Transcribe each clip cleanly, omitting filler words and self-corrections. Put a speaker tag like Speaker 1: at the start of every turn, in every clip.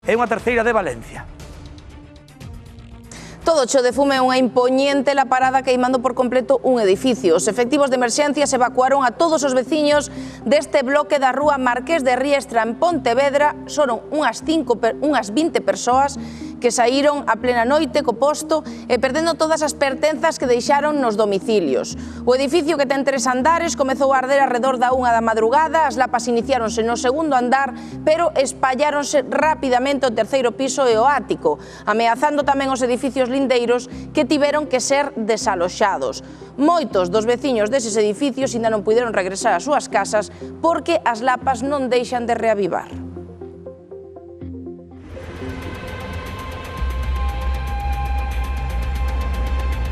Speaker 1: E unha terceira de Valencia.
Speaker 2: Todo cheo de fume é unha impoñente laparada queimando por completo un edificio. Os efectivos de emerxencias evacuaron a todos os veciños deste bloque da rúa Marqués de Riestra en Pontevedra. Foron unhas 20 persoas que saíron a plena noite co posto e perdendo todas as pertenzas que deixaron nos domicilios. O edificio, que ten 3 andares, comezou a arder arredor da 1 da madrugada. As lapas iniciáronse no segundo andar, pero espalláronse rapidamente ao terceiro piso e ao ático, ameazando tamén os edificios lindeiros que tiveron que ser desaloxados. Moitos dos veciños deses edificios ainda non puideron regresar ás súas casas porque as lapas non deixan de reavivar.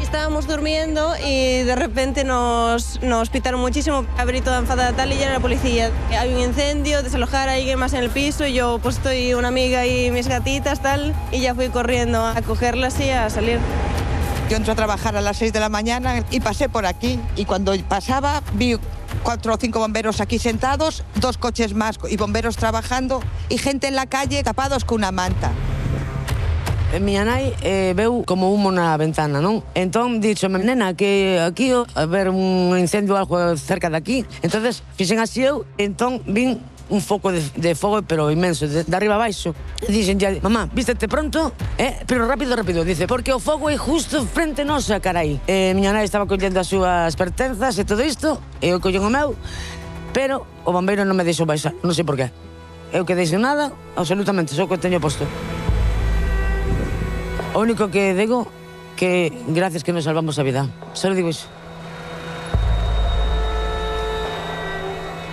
Speaker 3: Estábamos durmiendo y de repente nos pitaron muchísimo. Abrí toda enfadada tal y ya era la policía. Hay un incendio, desalojar a alguien más en el piso y yo pues estoy una amiga y mis gatitas tal y ya fui corriendo a cogerlas y a salir.
Speaker 4: Yo entro a trabajar a las 6 de la mañana y pasé por aquí y cuando pasaba vi 4 o 5 bomberos aquí sentados, 2 coches más y bomberos trabajando y gente en la calle tapados con una manta.
Speaker 5: Miña nai veu como humo na ventana, non? Entón, dixome, nena, que aquí a ver un incendio algo cerca de aquí. Entonces, fixen así eu, entón vin un foco de fogo, pero inmenso, de arriba abaixo. Dixen, mamá, vístete pronto, pero rápido, rápido. Dice, porque o fogo é justo frente nosa, carai. Miña nai estaba collendo as súas pertenzas e todo isto, e eu collendo o meu, pero o bombeiro non me deixou baixar, non sei por qué. Eu quedei sen nada, absolutamente, só que teño posto. O único que digo que gracias que nos salvamos a vida. Só digo iso.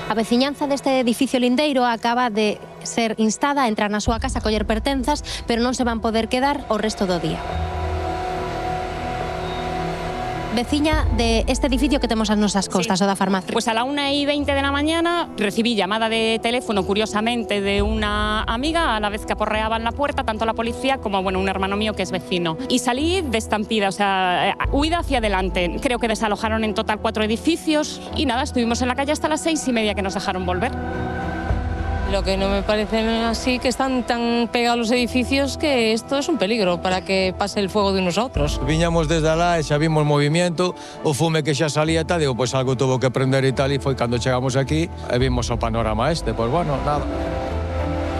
Speaker 6: A veciñanza deste edificio lindeiro acaba de ser instada a entrar na súa casa a coller pertenzas, pero non se van poder quedar o resto do día. Veciña de este edificio que temos ás nosas costas, o da farmacia.
Speaker 7: Pues a la 1:20 de la mañana recibí llamada de teléfono, curiosamente, de una amiga, a la vez que aporreaban la puerta, tanto la policía como, bueno, un hermano mío que es vecino. Y salí de estampida, o sea, huida hacia adelante. Creo que desalojaron en total 4 edificios y nada, estuvimos en la calle hasta las 6:30 que nos dejaron volver.
Speaker 3: Lo que no me parece así que están tan pegados los edificios que esto es un peligro para que pase el fuego de unos a otros.
Speaker 8: Viñamos desde alá e xa vimos movimiento, o fume que xa salía e tal, digo, pois algo tuvo que prender e tal, e foi cando chegamos aquí e vimos o panorama este, pois bueno, nada.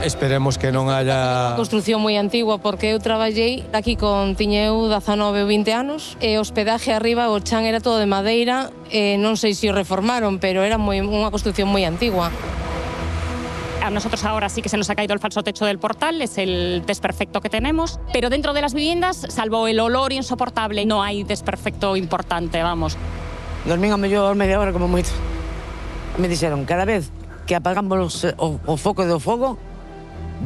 Speaker 8: Esperemos que non haya...
Speaker 3: Construcción moi antigua, porque eu traballei aquí con tiñeu 19 ou 20 anos e o hospedaje arriba, o chan era todo de madeira, non sei se o reformaron, pero era unha construcción moi antigua.
Speaker 7: A nosotros ahora sí que se nos ha caído el falso techo del portal, es el desperfecto que tenemos, pero dentro de las viviendas, salvo el olor insoportable, no hay desperfecto importante, vamos.
Speaker 5: Dormín a mellor media hora como moito. Me dixeron, cada vez que apagamos o foco do fogo,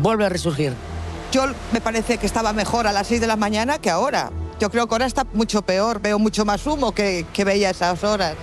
Speaker 5: volve a resurgir.
Speaker 4: Yo me parece que estaba mejor a las 6 de la mañana que ahora. Yo creo que ahora está mucho peor, veo mucho más humo que veía a esas horas.